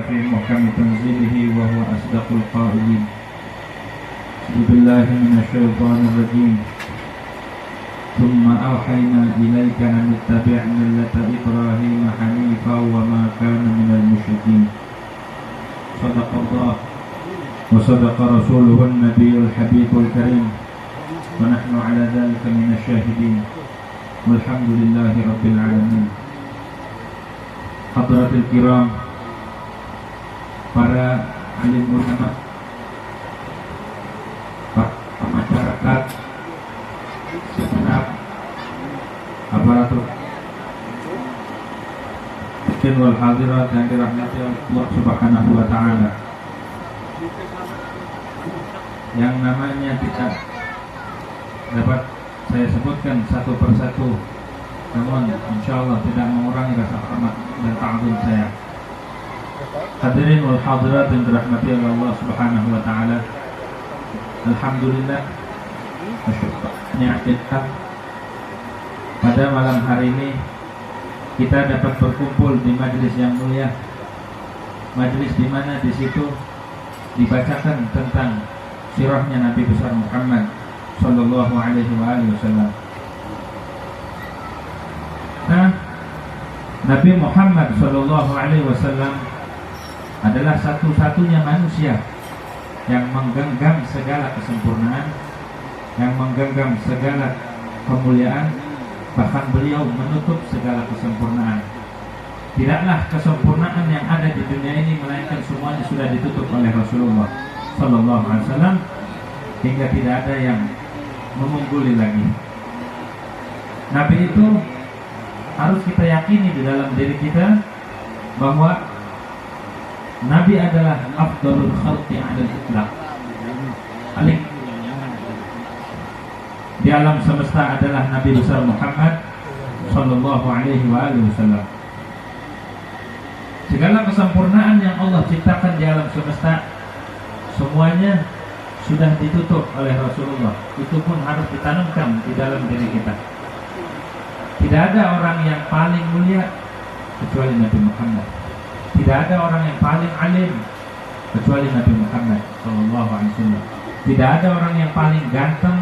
في محكم تنزيله وهو أصدق القائلين. بسم الله من الشيطان الرجيم. ثم أوحينا إليك أن اتبع ملة إبراهيم حنيفا وما كان من المشركين. صدق الله وصدق رسوله النبي الحبيب الكريم ونحن على ذلك من الشاهدين والحمد لله رب العالمين. Hadratul kiram, para alim ulama, masyarakat, segenap aparatur wal hadirat yang dirahmati Allah Subhanahu wa taala. Yang namanya tidak dapat saya sebutkan satu persatu, namun insyaallah tidak mengurangi rasa hormat dan ta'zim saya. Hadirin wal hadirat yang dirahmati Allah Subhanahu wa taala. Alhamdulillah, bersyukurnya kita pada malam hari ini kita dapat berkumpul di majelis yang mulia, majelis di mana di situ dibacakan tentang sirahnya Nabi besar Muhammad sallallahu alaihi wasallam. Nah, Nabi Muhammad sallallahu alaihi wasallam adalah satu-satunya manusia yang menggenggam segala kesempurnaan, yang menggenggam segala kemuliaan, bahkan beliau menutup segala kesempurnaan. Tidaklah kesempurnaan yang ada di dunia ini melainkan semuanya sudah ditutup oleh Rasulullah sallallahu alaihi wasallam, hingga tidak ada yang mengungguli lagi. Nabi itu harus kita yakini di dalam diri kita bahwa Nabi adalah afdalul khalqi 'alal itlaq. Paling di alam semesta adalah Nabi besar Muhammad sallallahu alaihi wasallam. Segala kesempurnaan yang Allah ciptakan di alam semesta semuanya sudah ditutup oleh Rasulullah. Itu pun harus ditanamkan di dalam diri kita. Tidak ada orang yang paling mulia kecuali Nabi Muhammad. Tidak ada orang yang paling alim kecuali Nabi Muhammad sallallahu alaihi wasallam. Tidak ada orang yang paling ganteng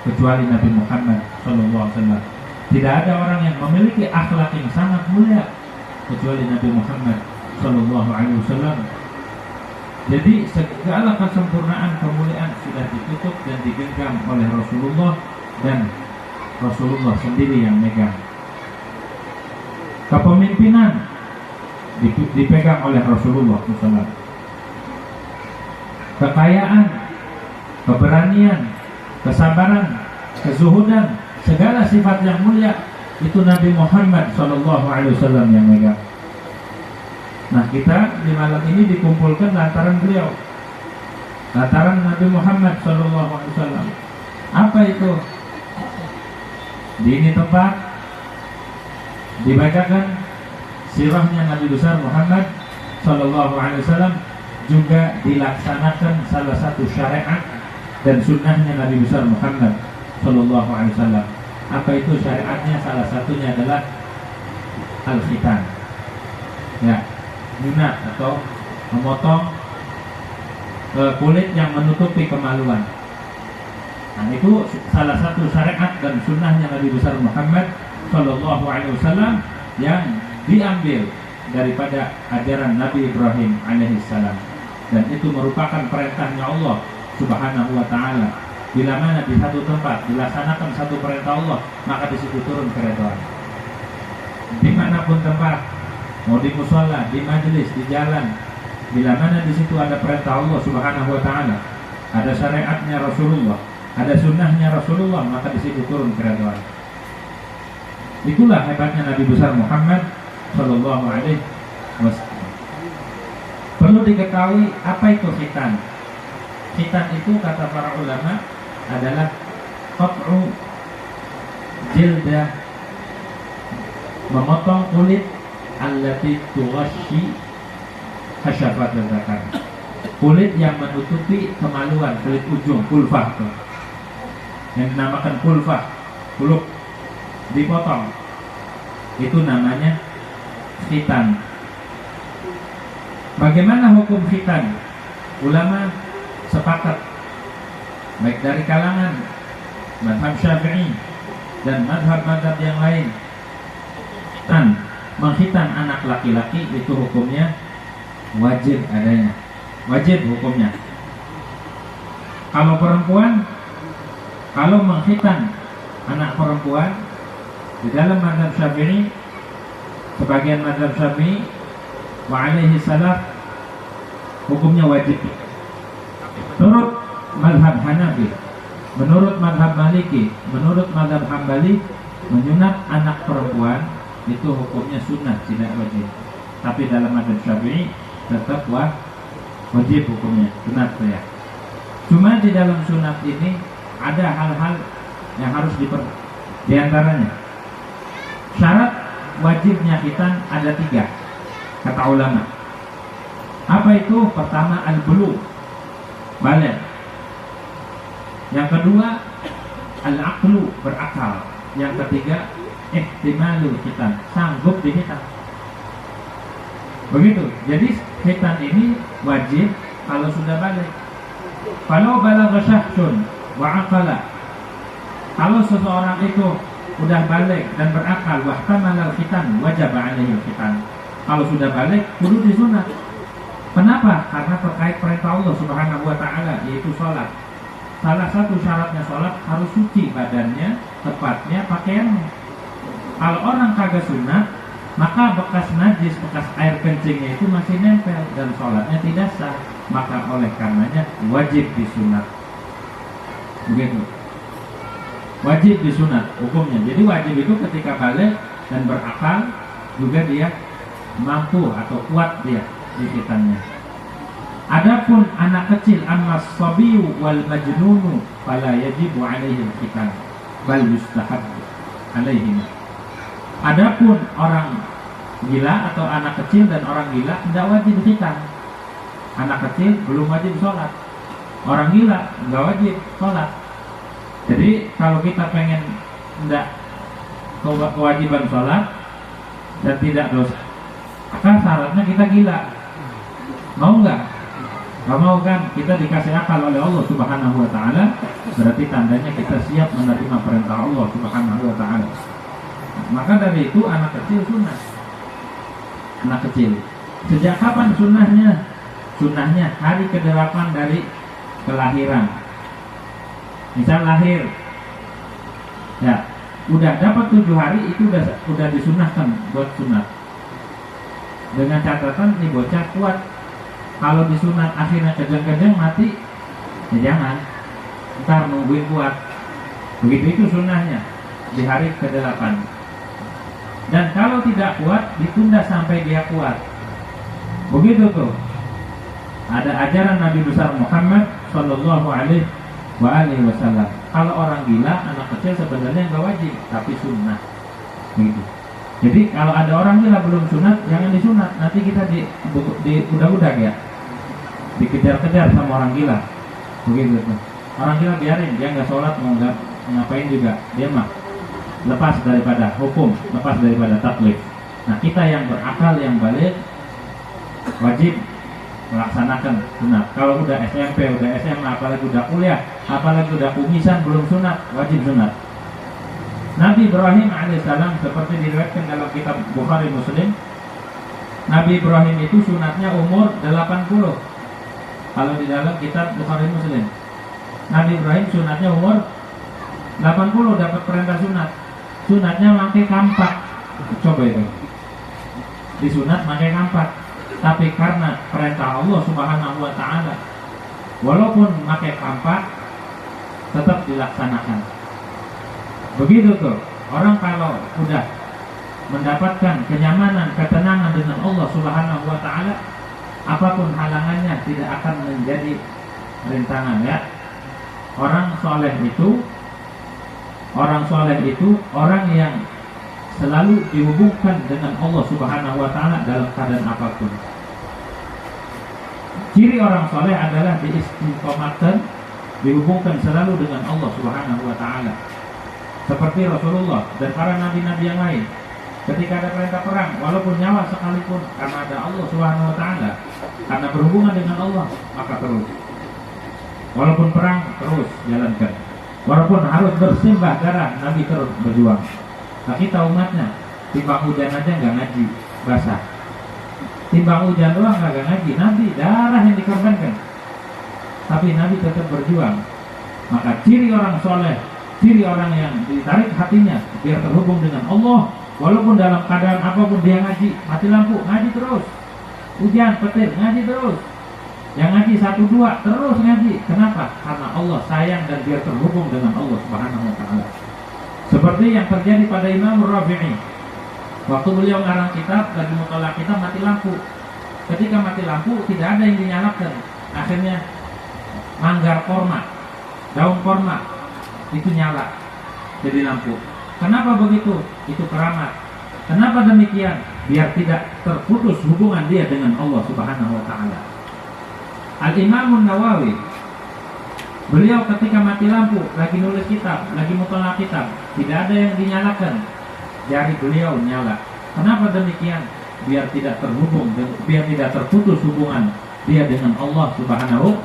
kecuali Nabi Muhammad sallallahu alaihi wasallam. Tidak ada orang yang memiliki akhlak yang sangat mulia kecuali Nabi Muhammad sallallahu alaihi wasallam. Jadi segala kesempurnaan kemuliaan sudah ditutup dan digenggam oleh Rasulullah, dan Rasulullah sendiri yang megang. Kepemimpinan dipegang oleh Rasulullah SAW. Kekayaan, keberanian, kesabaran, kezuhudan, segala sifat yang mulia itu Nabi Muhammad SAW yang megang. Nah, kita di malam ini dikumpulkan lantaran beliau, lantaran Nabi Muhammad SAW. Apa itu? Di ini tempat dibacakan sirahnya Nabi besar Muhammad SAW, juga dilaksanakan salah satu syariat dan sunnahnya Nabi besar Muhammad SAW. Apa itu syariatnya? Salah satunya adalah al-khitan, ya, nyunat atau memotong kulit yang menutupi kemaluan. Nah, itu salah satu syariat dan sunnahnya Nabi besar Muhammad SAW yang diambil daripada ajaran Nabi Ibrahim alaihissalam, dan itu merupakan perintahnya Allah Subhanahu wa taala. Bila mana di satu tempat dilaksanakan satu perintah Allah, maka di situ turun keridhaan. Dimanapun tempat, mau di mushola, di majelis, di jalan, bila mana di situ ada perintah Allah Subhanahu wa taala, ada syariatnya Rasulullah, ada sunnahnya Rasulullah, maka di situ turun keridhaan. Itulah hebatnya Nabi besar Muhammad sallallahu alaihi wasallam. Perlu diketahui apa itu khitan. Khitan itu kata para ulama adalah qat'u jildah, memotong kulit allati tughashshi hasyafat dzakar. Kulit yang menutupi kemaluan, kulit ujung, kulfah itu. Yang dinamakan kulfah, kuluk dipotong. Itu namanya khitan. Bagaimana hukum khitan? Ulama sepakat, baik dari kalangan mazhab Syafi'i dan mazhab-mazhab yang lain, mengkhitan anak laki-laki itu hukumnya wajib adanya, wajib hukumnya. Kalau perempuan, kalau mengkhitan anak perempuan di dalam mazhab Syafi'i, sebagian mazhab Syafi'i wa alaihi salaf, hukumnya wajib. Menurut mazhab Hanafi, menurut mazhab Maliki, menurut mazhab Hambali, menyunat anak perempuan itu hukumnya sunnah, tidak wajib. Tapi dalam mazhab Syafi'i tetap wajib hukumnya, sunat ya. Cuma di dalam sunat ini ada hal-hal yang harus di antaranya syarat wajibnya khitan ada 3 kata ulama. Apa itu? Pertama al-bulugh, balik. Yang kedua al-aqlu, berakal. Yang ketiga ihtimalul khitan, sanggup dikhitan. Begitu. Jadi khitan ini wajib kalau sudah balik. Kalau balagha syakhsun wa aqala, kalau seseorang itu udah balik dan berakal, wahtamalal khitan, wajib alaihi khitan. Kalau sudah balik kudu disunat. Kenapa? Karena terkait perintah Allah Subhanahu wa taala, yaitu sholat. Salah satu syaratnya sholat harus suci badannya, tepatnya pakaiannya. Kalau orang kagak sunat, maka bekas najis, bekas air kencingnya itu masih nempel dan sholatnya tidak sah. Maka oleh karenanya wajib disunat. Begitu. Wajib disunat hukumnya. Jadi wajib itu ketika balik dan berakal, juga dia mampu atau kuat dia dikhitannya. Adapun anak kecil, amma sabiyu wal majnunu fala yajibu alaihi khitan bal yustahab alaihi. Adapun orang gila atau anak kecil dan orang gila tidak wajib khitan. Anak kecil belum wajib sholat, orang gila nggak wajib sholat. Jadi kalau kita pengen tidak kewajiban sholat dan tidak dosa, maka syaratnya kita gila. Mau nggak? Nggak mau kan? Kita dikasih akal oleh Allah Subhanahu wa taala, berarti tandanya kita siap menerima perintah Allah Subhanahu wa taala. Maka dari itu anak kecil sunnah. Anak kecil. Sejak kapan sunnahnya? Sunnahnya hari ke-8 dari kelahiran. Misal lahir, ya, udah dapat 7 hari itu udah disunahkan buat sunat. Dengan catatan nih bocah kuat. Kalau disunat akhirnya kejang-kejang mati, ya jangan. Ntar nungguin kuat. Begitu itu sunnahnya di hari ke-8. Dan kalau tidak kuat, ditunda sampai dia kuat. Begitu tuh. Ada ajaran Nabi besar Muhammad Sallallahu Alaihi Wasallam. Kalau orang gila, anak kecil sebenarnya nggak wajib, tapi sunnah. Begitu. Jadi kalau ada orang gila belum sunat, jangan disunat. Nanti kita di udah ya, dikejar-kejar sama orang gila. Begitu tuh. Orang gila biarin, dia nggak sholat, mau nggak ngapain juga, dia mah lepas daripada hukum, lepas daripada taklif. Nah kita yang berakal, yang balik, wajib melaksanakan sunat. Kalau udah SMP, udah SMA, apalagi udah kuliah, apalagi udah kumisan belum sunat, wajib sunat. Nabi Ibrahim alaihissalam seperti diriwayatkan dalam kitab Bukhari Muslim, Nabi Ibrahim itu sunatnya umur 80. Kalau di dalam kitab Bukhari Muslim, Nabi Ibrahim sunatnya umur 80, dapat perintah sunat. Sunatnya pakai kampak. Coba itu. Disunat pakai kampak. Tapi karena perintah Allah Subhanahu wa taala, walaupun pakai kampak tetap dilaksanakan. Begitu tuh. Orang kalau udah mendapatkan kenyamanan, ketenangan dengan Allah Subhanahu wa taala, apapun halangannya tidak akan menjadi rintangan ya. Orang soleh itu orang yang selalu dihubungkan dengan Allah Subhanahu wa taala dalam keadaan apapun. Ciri orang soleh adalah diistiqomahkan, dihubungkan selalu dengan Allah Subhanahu wa taala. Seperti Rasulullah dan para nabi-nabi yang lain. Ketika ada perintah perang, walaupun nyawa sekalipun, karena ada Allah Subhanahu wa taala, karena berhubungan dengan Allah, maka terus. Walaupun perang, terus jalankan. Walaupun harus bersimbah darah, Nabi terus berjuang. Nah, kita umatnya, timbang hujan aja nggak ngaji, basah. Timbang hujan doang nggak ngaji, Nabi darah yang dikorbankan. Tapi Nabi tetap berjuang. Maka ciri orang soleh, ciri orang yang ditarik hatinya biar terhubung dengan Allah, walaupun dalam keadaan apapun dia ngaji, mati lampu, ngaji terus. Hujan, petir, ngaji terus. Yang ngaji 1-2 terus ngaji. Kenapa? Karena Allah sayang dan biar terhubung dengan Allah Subhanahu wa taala. Seperti yang terjadi pada Imam Rafi'i. Waktu beliau ngarang kitab, lagi mutolak kitab, mati lampu. Ketika mati lampu, tidak ada yang dinyalakan. Akhirnya manggar korma, daun korma itu nyala jadi lampu. Kenapa begitu? Itu keramat. Kenapa demikian? Biar tidak terputus hubungan dia dengan Allah Subhanahu wa taala. Al-Imam Nawawi, beliau ketika mati lampu, lagi nulis kitab, lagi mutolak kitab, tidak ada yang dinyalakan, jari beliau nyala. Kenapa demikian? Biar tidak terhubung, biar tidak terputus hubungan dia dengan Allah Subhanahu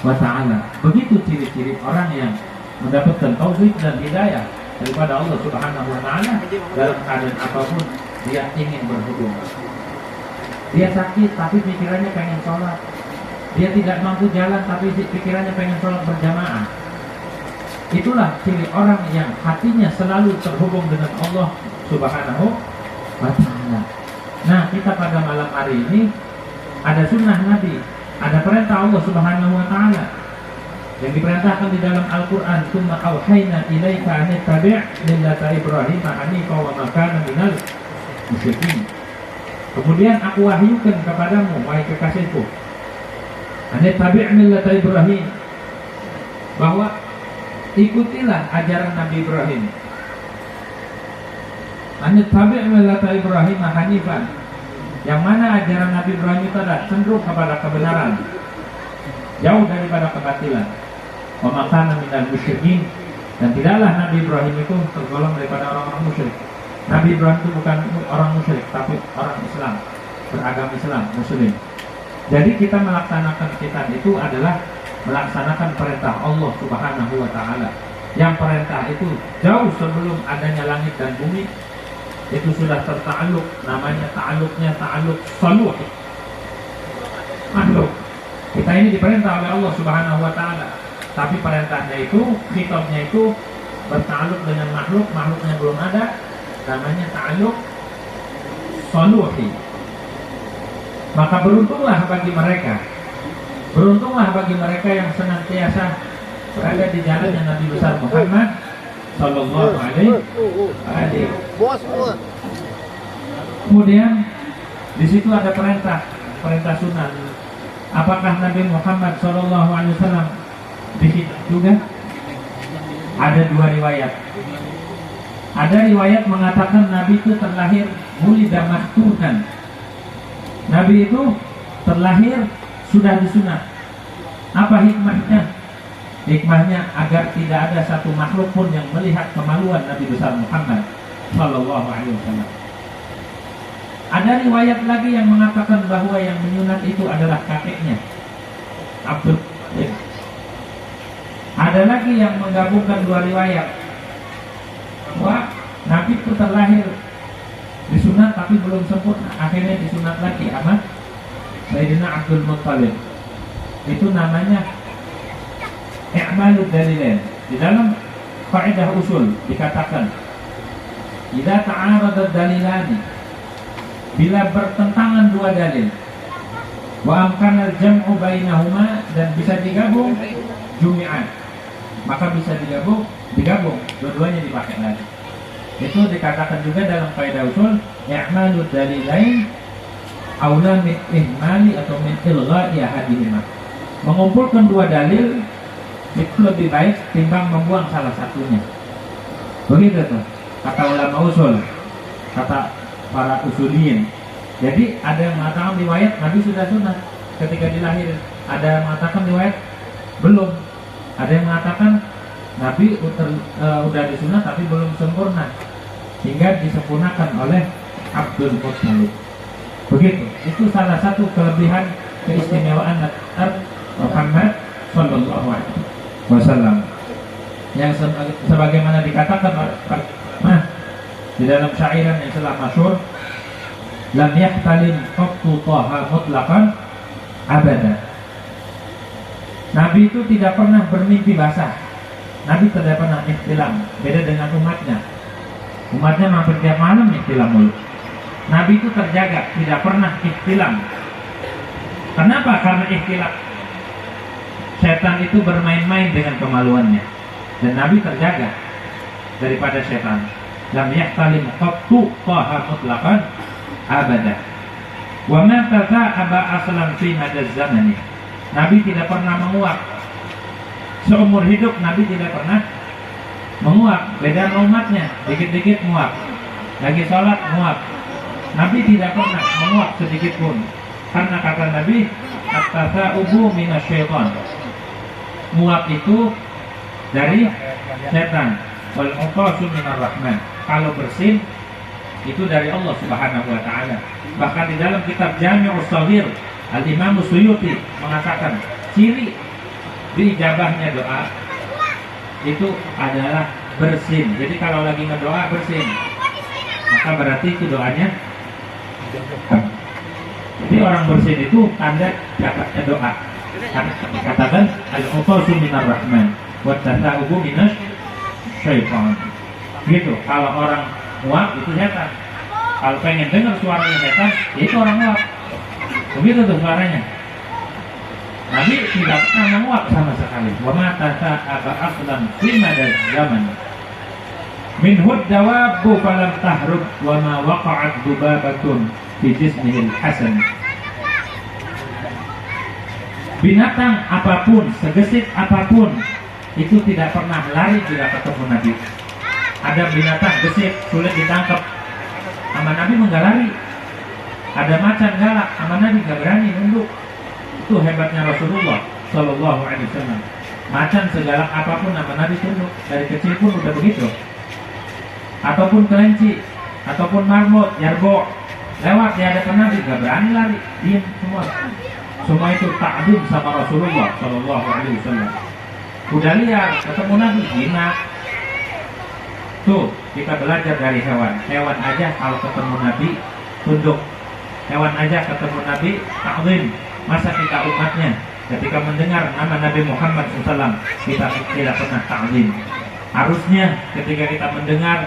wa ta'ala. Begitu ciri-ciri orang yang mendapatkan taufik dan hidayah daripada Allah Subhanahu wa ta'ala. Dalam keadaan apapun dia ingin berhubung. Dia sakit tapi pikirannya pengen sholat. Dia tidak mampu jalan tapi pikirannya pengen sholat berjamaah. Itulah ciri orang yang hatinya selalu terhubung dengan Allah Subhanahu wa ta'ala. Nah, kita pada malam hari ini ada sunnah Nabi, ada perintah Allah Subhanahu wa ta'ala yang diperintahkan di dalam Al-Quran. Tsumma auhayna ilaika an tattabi' millata Ibrahim hanifan wa ma kana minal musyrikin. Kemudian aku wahyukan kepadamu, wahai kekasihku, an tattabi' millata Ibrahim, bahwa ikutilah ajaran Nabi Ibrahim. An tattabi' millata Ibrahim hanifan, yang mana ajaran Nabi Ibrahim itu adalah cenderung kepada kebenaran, jauh daripada kebatilan. Wa ma kana minal musyrikin, dan tidaklah Nabi Ibrahim itu tergolong daripada orang-orang musyrik. Nabi Ibrahim itu bukan orang musyrik, tapi orang Islam, beragama Islam, Muslim. Jadi kita melaksanakan khitan itu adalah melaksanakan perintah Allah Subhanahu wa ta'ala. Yang perintah itu jauh sebelum adanya langit dan bumi, itu sudah terta'aluk, namanya ta'aluknya ta'aluk saluh, makhluk. Kita ini diperintah oleh Allah Subhanahu wa ta'ala, tapi perintahnya itu, khitabnya itu berta'aluk dengan makhluk, makhluknya belum ada, namanya ta'aluk saluhi. Maka beruntunglah bagi mereka yang senantiasa berada di jalannya Nabi besar Muhammad sallallahu alaihi wasallam. Kemudian di situ ada perintah sunnah. Apakah Nabi Muhammad sallallahu alaihi wasallam dikhitan juga? Ada dua riwayat. Ada riwayat mengatakan Nabi itu terlahir wulida mahtunan. Nabi itu terlahir sudah disunat. Apa hikmahnya? Hikmahnya agar tidak ada satu makhluk pun yang melihat kemaluan Nabi besar Muhammad sallallahu alaihi wasallam. Ada riwayat lagi yang mengatakan bahwa yang menyunat itu adalah kakeknya, Abdul Muttalib. Ada lagi yang menggabungkan dua riwayat, bahwa Nabi itu terlahir disunat tapi belum sempurna, akhirnya disunat lagi sama Sayyidina Abdul Muttalib. Itu namanya i'malud dalilain. Di dalam kaidah usul dikatakan, idza ta'arada dalilani, bila bertentangan dua dalil, wa amkana al-jam'u bainahuma, dan bisa digabung, jumi'an, maka bisa digabung, dua-duanya dipakai lagi. Itu dikatakan juga dalam kaidah usul, i'malud dalilain aula min ihmali atau min ilgha'i ahadihima. Mengumpulkan dua dalil itu lebih baik timbang membuang salah satunya. Begitu tuh kata ulama usul, kata para usuliyin. Jadi ada yang mengatakan riwayat Nabi sudah sunat ketika dilahir, ada yang mengatakan riwayat belum, ada yang mengatakan Nabi udah disunat tapi belum sempurna. hingga disempurnakan oleh Abdul Muttalib. Begitu. Itu salah satu kelebihan keistimewaan Nabi Muhammad sallallahu alaihi wasallam. Yang sebagaimana dikatakan di dalam syairan yang telah masyhur, lam yahtalim qattu taha mutlaqan abada. Nabi itu tidak pernah bermimpi basah. Nabi tidak pernah ihtilam. Beda dengan umatnya. Umatnya mampir tiap malam ihtilam mulu. Nabi itu terjaga, tidak pernah ihtilam. Kenapa? Karena ihtilam, setan itu bermain-main dengan kemaluannya, dan Nabi terjaga daripada setan. Lam yahtalim qattu taha mutlaqan abada. Wa ma tata'aba aslan fi madaz zamani. Nabi tidak pernah menguap. Seumur hidup Nabi tidak pernah menguap. Beda umatnya, dikit-dikit menguap. Lagi sholat menguap. Nabi tidak pernah menguap sedikit pun. Karena kata Nabi, at-tasa'ubu minasyaitan. Menguap itu dari setan. Wal uqasu minar rahman. Kalau bersin itu dari Allah Subhanahu wa taala. Bahkan di dalam kitab Jami'us Shaghir, Al-Imam Suyuti mengatakan ciri diijabahnya doa itu adalah bersin. Jadi kalau lagi ngedoa bersin, maka berarti itu doanya. Jadi orang bersin itu tanda dapatnya doa. Katakan al-uqasu minar rahman wa tasa'ubu minas syaitan. Gitu. Kalau orang muak itu setan. Kalau pengen dengar suaranya setan, itu orang muak. Begitu tuh suaranya. Nabi tidak pernah menguap sama sekali. Wa ma tasa'aba aslan fi madaz zaman. Minhud dawabu falam tahrub wa ma waqa'at dubabatun fi jismihil hasan. Binatang apapun, segesit apapun, itu tidak pernah lari bila ketemu Nabi. Ada binatang gesit, sulit ditangkap, sama Nabi enggak lari. Ada macan galak, sama Nabi enggak berani nunduk. Itu hebatnya Rasulullah Shallallahu Alaihi Wasallam. Macan segalak apapun sama Nabi tunduk. Dari kecil pun udah begitu. Ataupun kelinci, ataupun marmut, yarbo, lewat di hadapan Nabi enggak berani lari, diam semua. Semua itu ta'zim sama Rasulullah Shallallahu Alaihi Wasallam. Udah liar, ketemu Nabi jinak. Tuh, kita belajar dari hewan. Hewan aja kalau ketemu Nabi tunduk. Hewan aja ketemu Nabi ta'zim. Masa kita umatnya ketika mendengar nama Nabi Muhammad SAW kita tidak pernah ta'zim. Harusnya ketika kita mendengar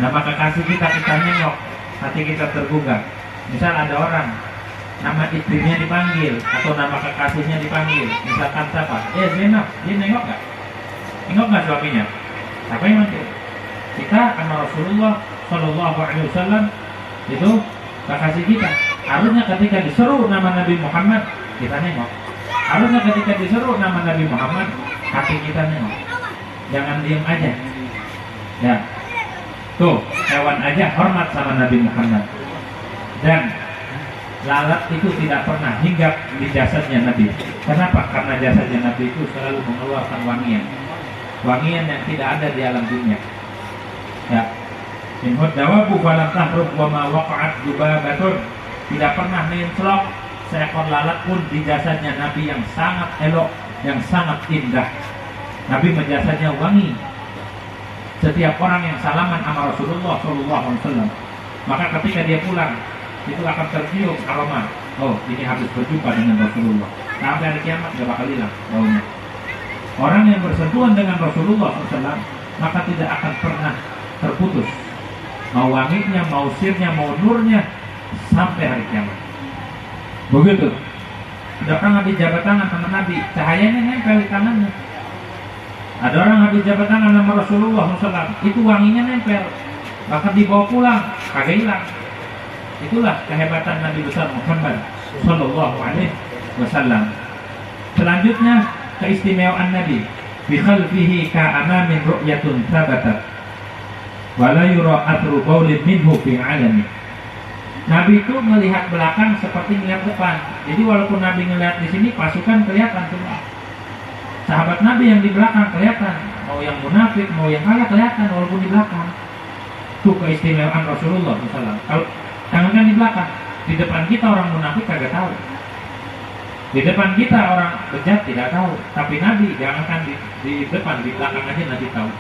nama kekasih kita nengok, hati kita tergugah. Misal ada orang nama istrinya dipanggil atau nama kekasihnya dipanggil, misalkan siapa? Zainab, dia nengok nggak? Nengok nggak suaminya? Siapa yang manggil? Kita karena Rasulullah Shallallahu Alaihi Wasallam itu kekasih kita. Harusnya ketika diseru nama Nabi Muhammad kita nengok. Harusnya ketika diseru nama Nabi Muhammad hati kita nengok. Jangan diam aja. Ya, tuh hewan aja hormat sama Nabi Muhammad. Dan lalat itu tidak pernah hinggap di jasadnya Nabi. Kenapa? Karena jasadnya Nabi itu selalu mengeluarkan wangian. Wangian yang tidak ada di alam dunia. Ya. Minhud dawabu falam tahrub wa ma waqa'at dubabatun. Tidak pernah menclok seekor lalat pun di jasadnya Nabi yang sangat elok, yang sangat indah. Nabi jasadnya wangi. Setiap orang yang salaman sama Rasulullah SAW, maka ketika dia pulang itu akan tercium aroma. Oh, ini habis berjumpa dengan Rasulullah. Sampai hari kiamat gak bakal hilang baunya. Orang yang bersentuhan dengan Rasulullah SAW maka tidak akan pernah terputus. Mau wanginya, mau sirnya, mau nurnya sampai hari kiamat. Begitu. Ada orang habis jabat tangan sama Nabi, cahayanya nempel di tangannya. Ada orang habis jabat tangan sama Rasulullah SAW, itu wanginya nempel. Bahkan dibawa pulang, kagak hilang. Itulah kehebatan Nabi besar Muhammad Sallallahu Alaihi Wasallam. Selanjutnya keistimewaan Nabi. Bi khalfihi ka'amamin ru'yatun thabatat wa la yura athru baulin minhu fi 'alami. Nabi itu melihat belakang seperti melihat depan. Jadi walaupun Nabi melihat di sini, pasukan kelihatan semua. Sahabat Nabi yang di belakang kelihatan. Mau yang munafik, mau yang kalah kelihatan walaupun di belakang. Itu keistimewaan Rasulullah SAW. Kalau jangankan di belakang, di depan kita orang munafik kagak tahu. Di depan kita orang bejat tidak tahu, tapi Nabi jangankan di depan, di belakang aja Nabi tahu.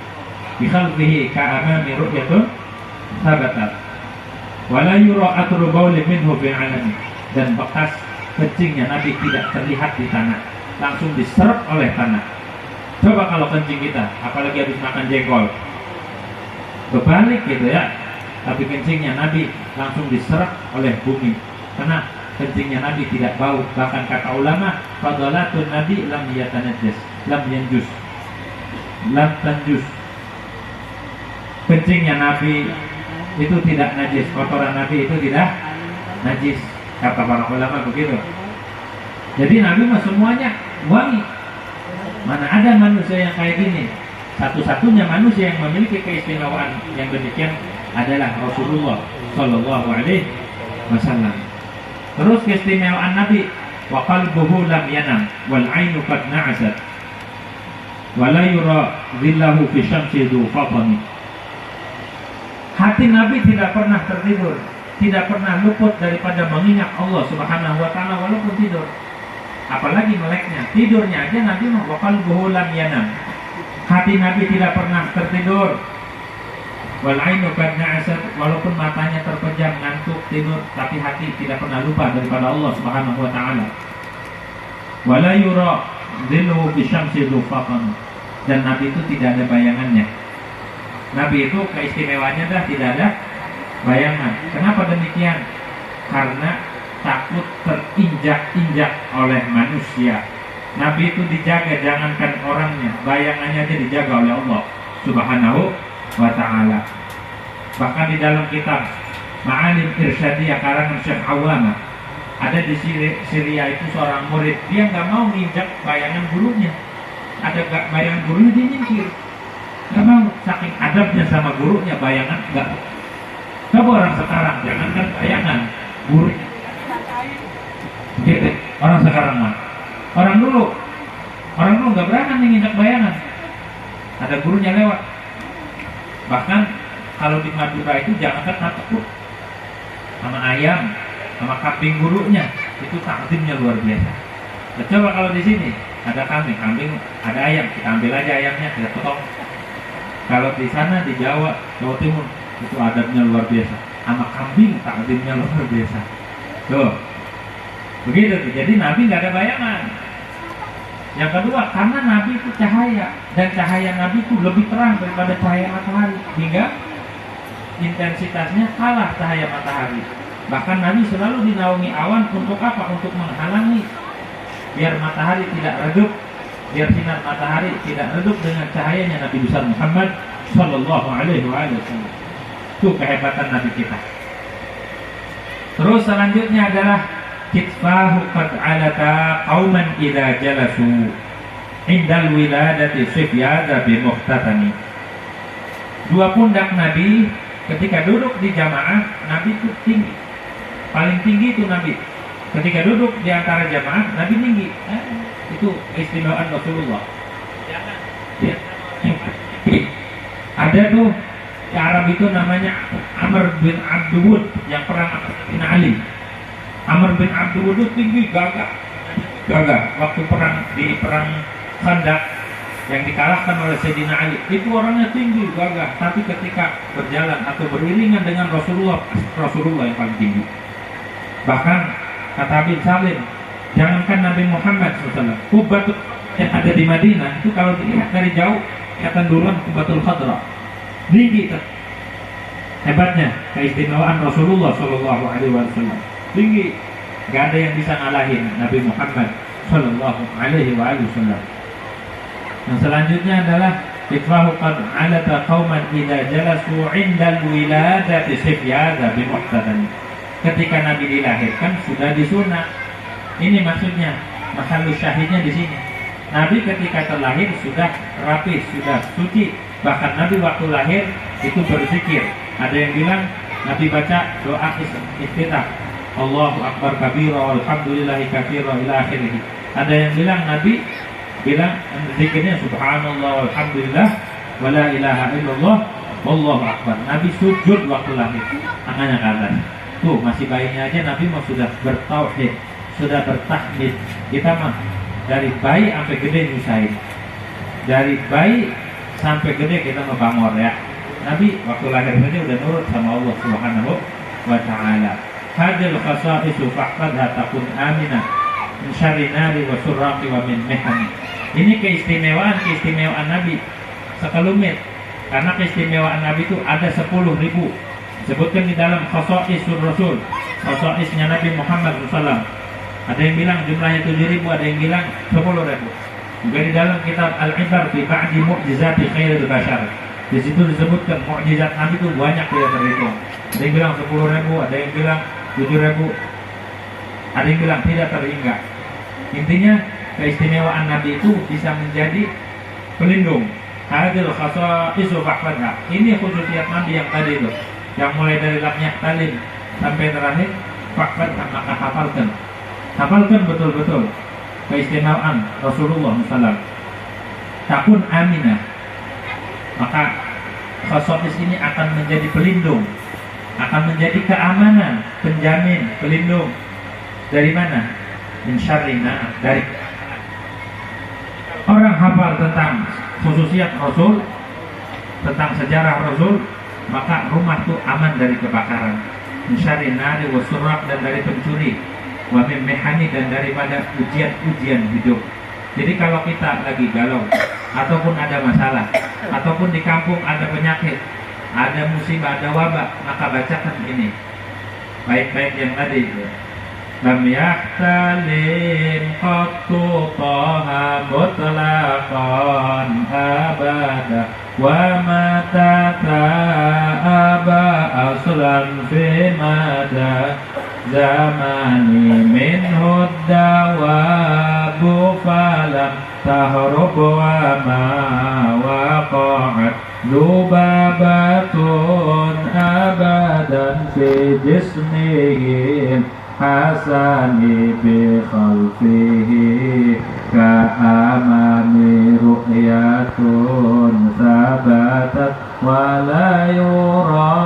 Bi khalfihi ka'amami ru'yatun sabatat. Wala yura atru bauli minhu fil alami. Dan bekas kencingnya Nabi tidak terlihat di tanah, langsung diserap oleh tanah. Coba kalau kencing kita, apalagi habis makan jengkol, berbalik gitu ya. Tapi kencingnya Nabi langsung diserap oleh bumi. Karena kencingnya Nabi tidak bau. Bahkan kata ulama, fadalatun Nabi lam yatanajjas, lam yanjus, lam tanjus. Kencingnya Nabi itu tidak najis, kotoran Nabi itu tidak najis, kata para ulama begitu. Jadi Nabi mah semuanya wangi. Mana ada manusia yang kayak gini? Satu-satunya manusia yang memiliki keistimewaan yang demikian adalah Rasulullah Sallallahu Alaihi Wasallam. Terus keistimewaan Nabi, wa qalbuhu lam yanam wal ainu qad na'asat wa la yura dhillahu fi syamsi dhu fatani. Hati Nabi tidak pernah tertidur, tidak pernah luput daripada mengingat Allah Subhanahu wa taala walaupun tidur. Apalagi meleknya, tidurnya aja Nabi mah wa qalbuhu lam yanam. Hati Nabi tidak pernah tertidur. Wal ainu qad na'asat, walaupun matanya terpejam ngantuk tidur, tapi hati tidak pernah lupa daripada Allah Subhanahu wa taala. Wala yura dhilluhu bi syamsi dhufatan. Dan Nabi itu tidak ada bayangannya. Nabi itu keistimewaannya dah tidak ada bayangan. Kenapa demikian? Karena takut terinjak-injak oleh manusia. Nabi itu dijaga, jangankan orangnya, bayangannya aja dijaga oleh Allah Subhanahu wa ta'ala. Bahkan di dalam kitab Ma'alim Irsyadiyah karangan Syekh Awamah, ada di Syria itu seorang murid, dia nggak mau nginjak bayangan gurunya. Ada bayangan gurunya dia nyingkir, nggak mau, saking adabnya sama gurunya, bayangan nggak. Coba orang sekarang, jangankan bayangan guru gitu, orang sekarang mah. Orang dulu nggak berani nginjak bayangan. Ada gurunya lewat. Bahkan kalau di Madura itu jangankan takut sama ayam, sama kambing gurunya, itu takdimnya luar biasa. Nah, coba kalau di sini ada kambing ada ayam, kita ambil aja ayamnya, kita potong. Kalau di sana di Jawa Timur itu adabnya luar biasa. Sama kambing takdimnya luar biasa. Tuh, begitu tuh. Jadi Nabi nggak ada bayangan. Yang kedua, karena Nabi itu cahaya, dan cahaya Nabi itu lebih terang daripada cahaya matahari, hingga intensitasnya kalah cahaya matahari. Bahkan Nabi selalu dinaungi awan untuk apa? Untuk menghalangi biar matahari tidak redup, biar sinar matahari tidak redup dengan cahayanya Nabi besar Muhammad Sallallahu Alaihi Wasallam. Itu kehebatan Nabi kita. Terus selanjutnya adalah kitfahu qad alata qauman idza jalasu indal wiladati sifyada bi muhtatani. Dua pundak Nabi ketika duduk di jamaah, Nabi itu tinggi. Paling tinggi itu Nabi. Ketika duduk di antara jamaah, Nabi tinggi. Itu keistimewaan Rasulullah. Ya. Ada tuh di Arab itu namanya Amr bin Abdul yang perang atas Ali. Amr bin Abdul itu tinggi, gagah. Waktu perang Khandaq yang dikalahkan oleh Sayyidina Ali, itu orangnya tinggi, gagah. Tapi ketika berjalan atau beriringan dengan Rasulullah yang paling tinggi. Bahkan kata Bin Salim, jangankan Nabi Muhammad SAW, Kubatul yang ada di Madinah itu kalau dilihat dari jauh kelihatan duluan Kubatul Khadra, tinggi itu. Hebatnya keistimewaan Rasulullah SAW, tinggi, gak ada yang bisa ngalahin Nabi Muhammad Sallallahu Alaihi Wasallam. Yang selanjutnya adalah kitfahu qad alata qauman idza jalasu indal wiladati sifyada bi muhtadan. Ketika Nabi dilahirkan sudah disunat. Ini maksudnya, mahalus syahidnya di sini. Nabi ketika terlahir sudah rapi, sudah suci. Bahkan Nabi waktu lahir itu berzikir. Ada yang bilang Nabi baca doa iftitah, Allahu Akbar kabira walhamdulillahi katsira ila akhirih. Ada yang bilang Nabi bilang zikirnya subhanallah walhamdulillah wala ilaha illallah Allahu Akbar. Nabi sujud waktu lahir, tangannya ke atas. Tuh masih bayinya aja Nabi mau sudah bertauhid, sudah bertahmid. Kita mah dari bayi sampai gede nyusahin. Dari bayi sampai gede kita mau bangor ya. Nabi waktu lahir saja udah nurut sama Allah Subhanahu wa Ta'ala. Hadil khasa'isu fahfadha takun aminah min syarri nari wa surraqi wa min mihani. Ini keistimewaan Nabi sekelumit. Karena keistimewaan Nabi itu ada 10.000. Sebutkan di dalam khasa'isur Rasul, khasa'isnya Nabi Muhammad SAW. Ada yang bilang jumlahnya 7.000, ada yang bilang 10.000. Juga di dalam kitab Al-Ibar fi ba'di mu'jizati khairil bashar. Di situ disebutkan mukjizat Nabi itu banyak tidak terhitung. Ada yang bilang 10.000, ada yang bilang 7.000, ada yang bilang tidak terhingga. Intinya keistimewaan Nabi itu bisa menjadi pelindung. Hadil khasa'isu fahfadha. Ini khususiyat Nabi yang tadi itu, yang mulai dari lamnya talim sampai terakhir fahfadha, maka hafalkan betul-betul keistimewaan Rasulullah SAW. Takun aminah, maka khasa'is ini akan menjadi pelindung, akan menjadi keamanan, penjamin, pelindung. Dari mana? Min syarrina, dari orang hafal tentang khususiyat Rasul, tentang sejarah Rasul, maka rumah itu aman dari kebakaran. Min syarrin nari wa surraq, dan dari pencuri, wa min mihani, dan daripada ujian-ujian hidup. Jadi kalau kita lagi galau, ataupun ada masalah, ataupun di kampung ada penyakit, ada musibah, ada wabah, maka bacakan ini baik-baik yang tadi itu. Lam yahtalim qattu taha mutlaqan abada wa mata ta'aba aslan fi mada zamani minhu dawabu falam tahrub wa ma waqa'at lubabatun abadan fi jismihim hasani bi khalfihi ka'amani ru'yatun sabatat wa la yura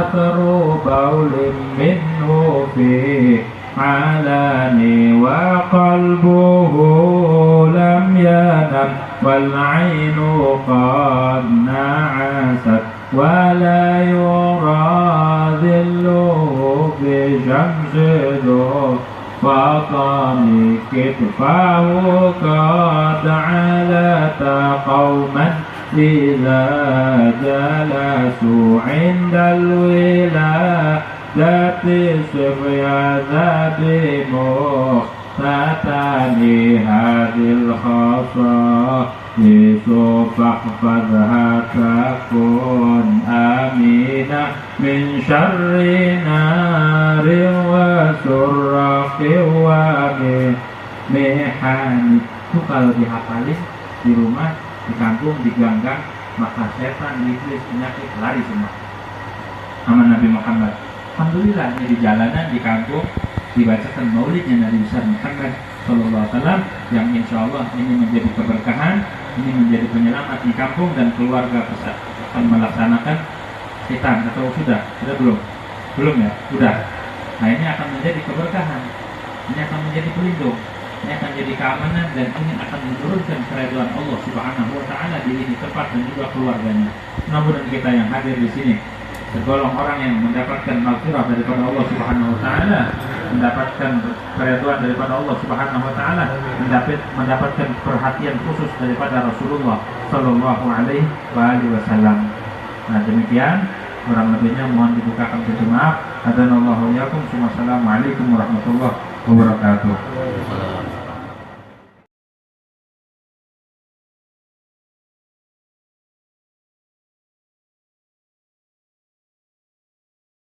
athru bawlim minhu fi alani wa qalbuhu lam yanam wal ainu qad na'asat wa la yura dhilluhu fi shamsidu fatani kitfahu qad alata qawman idha jalasu indal wiladati sifyana bimuh tatani hadil khasa Yusuf fahfadha takun aminah min syarri nari wa surraqi wa mihani. Itu kalau dihafalin di rumah, di kampung, di ganggang, maka setan, iblis, penyakit lari semua. Aman Nabi Muhammad. Alhamdulillah, ini di jalanan, di kampung dibacakan maulidnya Nabi besar Muhammad Sallallahu Alaihi Wasallam, yang insya Allah ini menjadi keberkahan, ini menjadi penyelamat di kampung dan keluarga besar. Akan melaksanakan khitan atau sudah belum ya, sudah. Nah, ini akan menjadi keberkahan, ini akan menjadi pelindung, ini akan jadi keamanan, dan ini akan menurunkan keridhaan Allah Subhanahu Wa Taala di ini tempat dan juga keluarganya. Mudah-mudahan kita yang hadir di sini segolong orang yang mendapatkan maghfirah daripada Allah Subhanahu Wa Taala, mendapatkan keridhaan daripada Allah Subhanahu Wa Taala, mendapatkan perhatian khusus daripada Rasulullah Sallallahu Alaihi Wasallam. Nah, demikian, kurang lebihnya mohon dibukakan pintu maaf. Hadanallahu iyyakum. Wassalamualaikum warahmatullahi wabarakatuh.